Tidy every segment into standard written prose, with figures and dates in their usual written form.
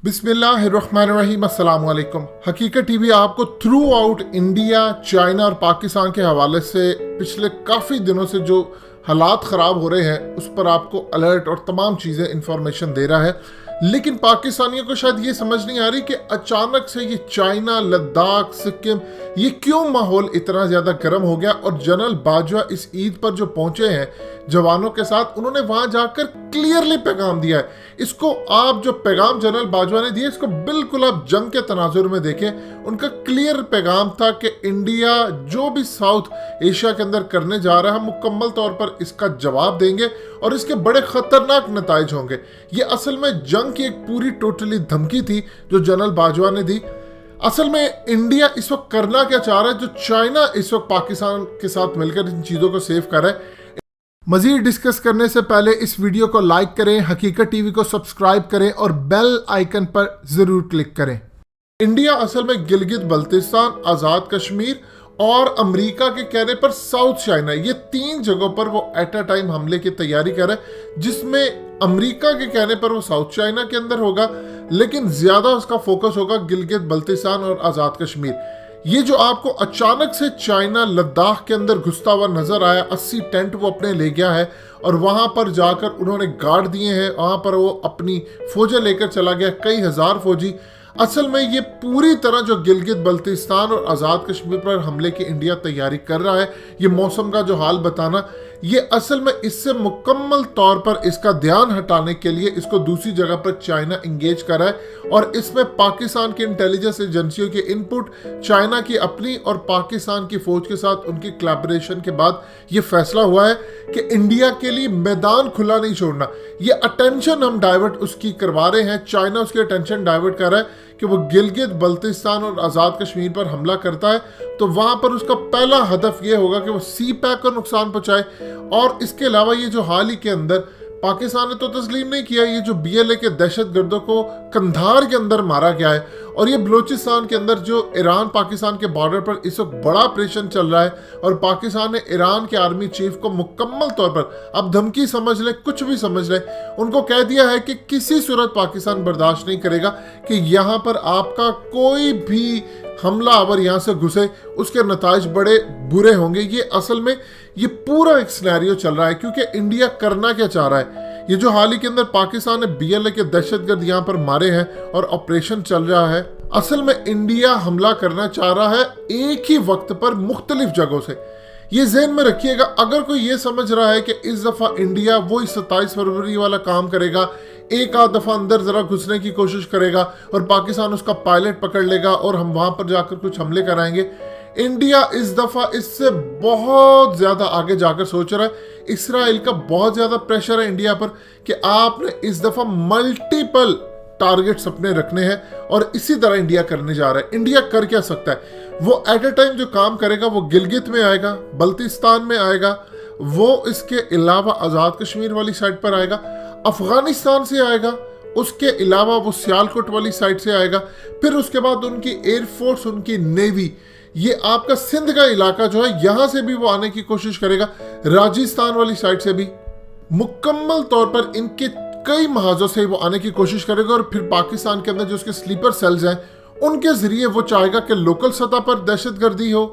बिस्मिल्लाहिर्रहमानिर्रहीम, अस्सलाम वालेकुम। हकीकत टीवी आपको थ्रू आउट इंडिया, चाइना और पाकिस्तान के हवाले से पिछले काफ़ी दिनों से जो हालात ख़राब हो रहे हैं उस पर आपको अलर्ट और तमाम चीज़ें इंफॉर्मेशन दे रहा है। लेकिन पाकिस्तानियों को शायद ये समझ नहीं आ रही कि अचानक से ये चाइना, लद्दाख, सिक्किम, ये क्यों माहौल इतना ज़्यादा गर्म हो गया। और जनरल बाजवा इस ईद पर जो पहुंचे हैं जवानों के साथ, उन्होंने वहां जाकर क्लियरली पैगाम दिया है। इसको आप जो पैगाम जनरल बाजवा ने दिया, इसको बिल्कुल आप जंग के तनाजुर में देखें। उनका क्लियर पैगाम था कि इंडिया जो भी साउथ एशिया के अंदर करने जा रहा है, हम मुकम्मल तौर पर इसका जवाब देंगे और इसके बड़े खतरनाक नताइज होंगे। ये असल में जंग की एक पूरी टोटली धमकी थी जो जनरल बाजवा ने दी। असल में इंडिया इस वक्त करना क्या चाह रहा है, जो चाइना इस वक्त पाकिस्तान के साथ मिलकर इन चीज़ों को सेव कर रहा है। मजीद डिस्कस करने से पहले इस वीडियो को लाइक करें, हकीकत टीवी को सब्सक्राइब करें और बेल आइकन पर ज़रूर क्लिक करें। इंडिया असल में गिलगित बल्तिस्तान, आज़ाद कश्मीर और अमेरिका के कहने पर साउथ चाइना, ये तीन जगहों पर वो एट अ टाइम हमले की तैयारी कर रहा है, जिसमें अमेरिका के कहने पर वो साउथ चाइना के अंदर होगा, लेकिन ज़्यादा उसका फोकस होगा गिलगित बल्तिस्तान और आज़ाद कश्मीर। ये जो आपको अचानक से चाइना लद्दाख के अंदर घुसता हुआ नजर आया, 80 टेंट वो अपने ले गया है और वहां पर जाकर उन्होंने गार्ड दिए हैं, वहां पर वो अपनी फौजें लेकर चला गया, कई हजार फौजी। असल में ये पूरी तरह जो गिलगित बल्तिस्तान और आज़ाद कश्मीर पर हमले की इंडिया तैयारी कर रहा है, ये मौसम का जो हाल बताना, ये असल में इससे मुकम्मल तौर पर इसका ध्यान हटाने के लिए इसको दूसरी जगह पर चाइना इंगेज कर रहा है। और इसमें पाकिस्तान की इंटेलिजेंस एजेंसियों के इनपुट, चाइना की अपनी और पाकिस्तान की फौज के साथ उनकी कोलैबोरेशन के बाद ये फैसला हुआ है कि इंडिया के लिए मैदान खुला नहीं छोड़ना। ये अटेंशन हम डाइवर्ट उसकी करवा रहे हैं, चाइना उसकी अटेंशन डाइवर्ट कर रहा है कि वो गिलगित बल्तिस्तान और आज़ाद कश्मीर पर हमला करता है तो वहां पर उसका पहला हदफ ये होगा कि वो सी पैक को नुकसान पहुंचाए। और इसके अलावा ये जो हाल ही के अंदर पाकिस्तान ने तो तस्लीम नहीं किया, ये जो BLA के दहशतगर्दों को कंधार के अंदर मारा गया है और ये बलूचिस्तान के अंदर जो ईरान पाकिस्तान के बॉर्डर पर इस वक्त बड़ा ऑपरेशन चल रहा है और पाकिस्तान ने ईरान के आर्मी चीफ को मुकम्मल तौर पर, अब धमकी समझ ले, कुछ भी समझ ले, उनको कह दिया है कि किसी सूरत पाकिस्तान बर्दाश्त नहीं करेगा कि यहाँ पर आपका कोई भी हमलावर यहाँ से घुसे, उसके नताइज बड़े बुरे होंगे। ये असल में ये पूरा एक सिनेरियो चल रहा है क्योंकि इंडिया करना क्या चाह रहा है। ये जो हाल ही के अंदर पाकिस्तान ने BLA के दहशतगर्द यहाँ पर मारे हैं और ऑपरेशन चल रहा है, असल में इंडिया हमला करना चाह रहा है एक ही वक्त पर मुख्तलिफ जगहों से। ये ज़हन में रखिएगा, अगर कोई ये समझ रहा है कि इस दफ़ा इंडिया वही 27 फरवरी वाला काम करेगा, एक आध दफ़ा अंदर ज़रा घुसने की कोशिश करेगा और पाकिस्तान उसका पायलट पकड़ लेगा और हम वहाँ पर जाकर कुछ हमले कराएंगे, इंडिया इस दफ़ा इससे बहुत ज़्यादा आगे जाकर सोच रहा है। इसराइल का बहुत ज़्यादा प्रेशर है इंडिया पर कि आपने इस दफ़ा मल्टीपल टारगेट्स अपने रखने हैं और इसी तरह इंडिया करने जा रहा है। इंडिया कर क्या सकता है, वो एट अ टाइम जो काम करेगा वो गिलगित में आएगा, बल्तिस्तान में आएगा, वो इसके अलावा आज़ाद कश्मीर वाली साइड पर आएगा, अफगानिस्तान से आएगा, उसके अलावा वो सियालकोट वाली साइड से आएगा, फिर उसके बाद उनकी एयरफोर्स, उनकी नेवी, ये आपका सिंध का इलाका जो है यहाँ से भी वो आने की कोशिश करेगा, राजस्थान वाली साइड से भी मुकम्मल तौर पर इनके कई महाजों से वो आने की कोशिश करेगा। और फिर पाकिस्तान के अंदर जो उसके स्लीपर सेल्स हैं उनके जरिए वो चाहेगा कि लोकल सतह पर दहशतगर्दी हो,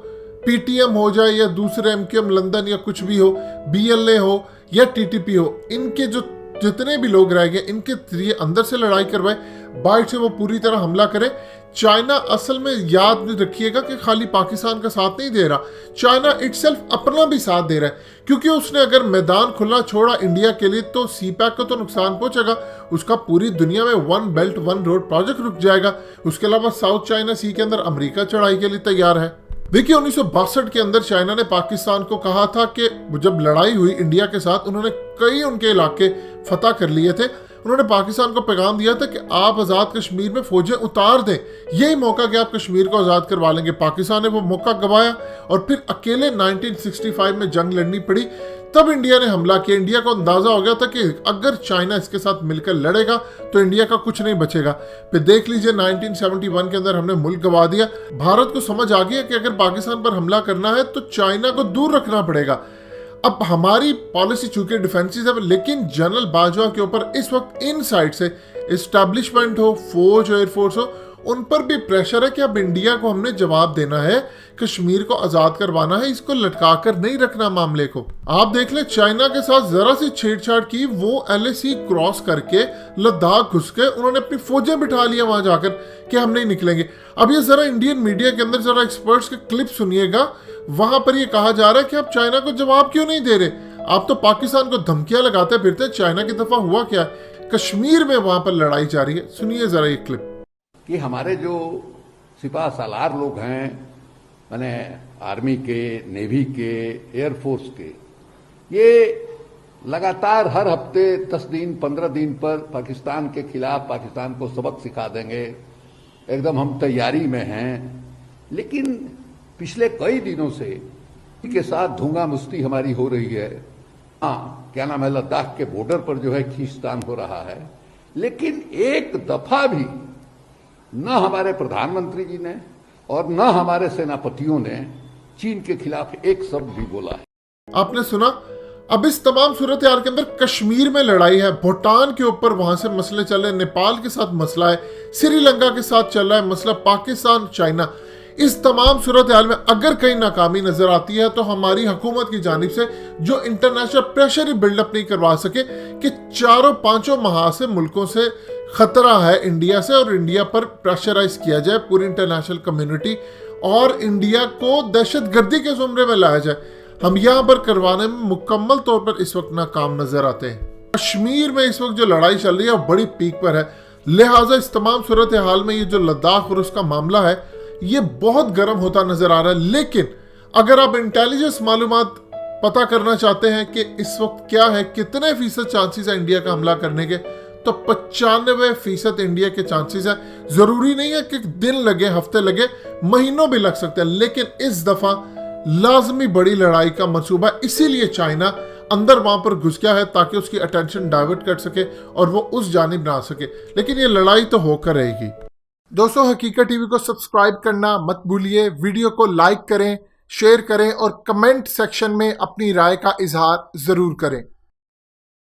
PTM हो जाए या दूसरे MQM लंदन या कुछ भी हो, BLA हो या TTP हो, इनके जो जितने भी लोग रह गए इनके जरिए अंदर से लड़ाई करवाए, बाहर से वो पूरी तरह हमला करे। चाइना असल में याद रखिएगा कि खाली पाकिस्तान का साथ नहीं दे रहा, चाइना इटसेल्फ अपना भी साथ दे रहा है क्योंकि उसने अगर मैदान खुला छोड़ा इंडिया के लिए तो सी पैक को तो नुकसान पहुंचेगा, उसका पूरी दुनिया में one belt one road project रुक जाएगा। उसके अलावा साउथ चाइना सी के अंदर अमेरिका चढ़ाई के लिए तैयार है। देखिए 1962 के अंदर चाइना ने पाकिस्तान को कहा था कि जब लड़ाई हुई इंडिया के साथ, उन्होंने कई उनके इलाके फतह कर लिए थे, उन्होंने पाकिस्तान को पैगाम दिया था कि आप आज़ाद कश्मीर में फौजें उतार दें, यही मौका कि आप कश्मीर को आज़ाद करवा लेंगे। पाकिस्तान ने वो मौका गंवाया और फिर अकेले 1965 में जंग लड़नी पड़ी, तब इंडिया ने हमला किया। इंडिया को अंदाजा हो गया था कि अगर चाइना इसके साथ मिलकर लड़ेगा तो इंडिया का कुछ नहीं बचेगा। फिर देख लीजिए 1971 के अंदर हमने मुल्क गंवा दिया। भारत को समझ आ गया कि अगर पाकिस्तान पर हमला करना है तो चाइना को दूर रखना पड़ेगा। अब हमारी पॉलिसी चूंकि डिफेंसिव है, लेकिन जनरल बाजवा के ऊपर इस वक्त इन साइड से एस्टैब्लिशमेंट हो, फौज हो, एयरफोर्स हो, उन पर भी प्रेशर है कि अब इंडिया को हमने जवाब देना है, कश्मीर को आजाद करवाना है, इसको लटका कर नहीं रखना मामले को। आप देख ले चाइना के साथ जरा सी छेड़छाड़ की, वो LAC क्रॉस करके लद्दाख घुस के उन्होंने अपनी फौजें बिठा लिया वहां जाकर कि हम नहीं निकलेंगे। अब ये जरा इंडियन मीडिया के अंदर जरा एक्सपर्ट्स के क्लिप सुनिएगा, वहां पर ये कहा जा रहा है कि आप चाइना को जवाब क्यों नहीं दे रहे, आप तो पाकिस्तान को धमकियां लगाते फिरते, चाइना की दफा हुआ क्या है, कश्मीर में वहां पर लड़ाई जारी है। सुनिए जरा ये क्लिप। कि हमारे जो सिपा सालार लोग हैं, माने आर्मी के, नेवी के, एयरफोर्स के, ये लगातार हर हफ्ते 10 दिन 15 दिन पर पाकिस्तान के खिलाफ पाकिस्तान को सबक सिखा देंगे, एकदम हम तैयारी में हैं। लेकिन पिछले कई दिनों से इनके साथ धूंगा मुश्ती हमारी हो रही है। हाँ, क्या नाम है, लद्दाख के बॉर्डर पर जो है खींचतान हो रहा है, लेकिन एक दफा भी न हमारे प्रधानमंत्री जी ने और न हमारे सेनापतियों ने चीन के खिलाफ एक शब्द भी बोला है। आपने सुना। अब इस तमाम सूरत हाल के अंदर कश्मीर में लड़ाई है, भूटान के ऊपर वहां से मसले चल रहे हैं, नेपाल के साथ मसला है, श्रीलंका के साथ चल रहा है मसला, पाकिस्तान, चाइना। इस तमाम सूरत हाल में अगर कहीं नाकामी नजर आती है तो हमारी हुकूमत की जानिब से जो इंटरनेशनल प्रेशर ही बिल्डअप नहीं करवा सके कि चारों पांचों महासे मुल्कों से खतरा है इंडिया से, और इंडिया पर प्रेशराइज किया जाए पूरी इंटरनेशनल कम्युनिटी, और इंडिया को दहशतगर्दी के जुमरे में लाया जाए, हम यहाँ पर करवाने में मुकम्मल तौर पर इस वक्त नाकाम नजर आते हैं। कश्मीर में इस वक्त जो लड़ाई चल रही है वो बड़ी पीक पर है, लिहाजा इस तमाम सूरत हाल में ये जो लद्दाख और उसका मामला है ये बहुत गर्म होता नजर आ रहा है। लेकिन अगर आप इंटेलिजेंस मालूमात पता करना चाहते हैं कि इस वक्त क्या है, कितने फीसद चांसेस है इंडिया का हमला करने के, तो 95% इंडिया के चांसेस है। जरूरी नहीं है कि दिन लगे, हफ्ते लगे, महीनों भी लग सकते हैं, लेकिन इस दफा लाजमी बड़ी लड़ाई का मंसूबा, इसीलिए चाइना अंदर वहां पर घुस गया है ताकि उसकी अटेंशन डाइवर्ट कर सके और वो उस जानिब ना आ सके। लेकिन ये लड़ाई तो होकर रहेगी। दोस्तों, हकीकत टीवी को सब्सक्राइब करना मत भूलिए, वीडियो को लाइक करें, शेयर करें और कमेंट सेक्शन में अपनी राय का इजहार जरूर करें।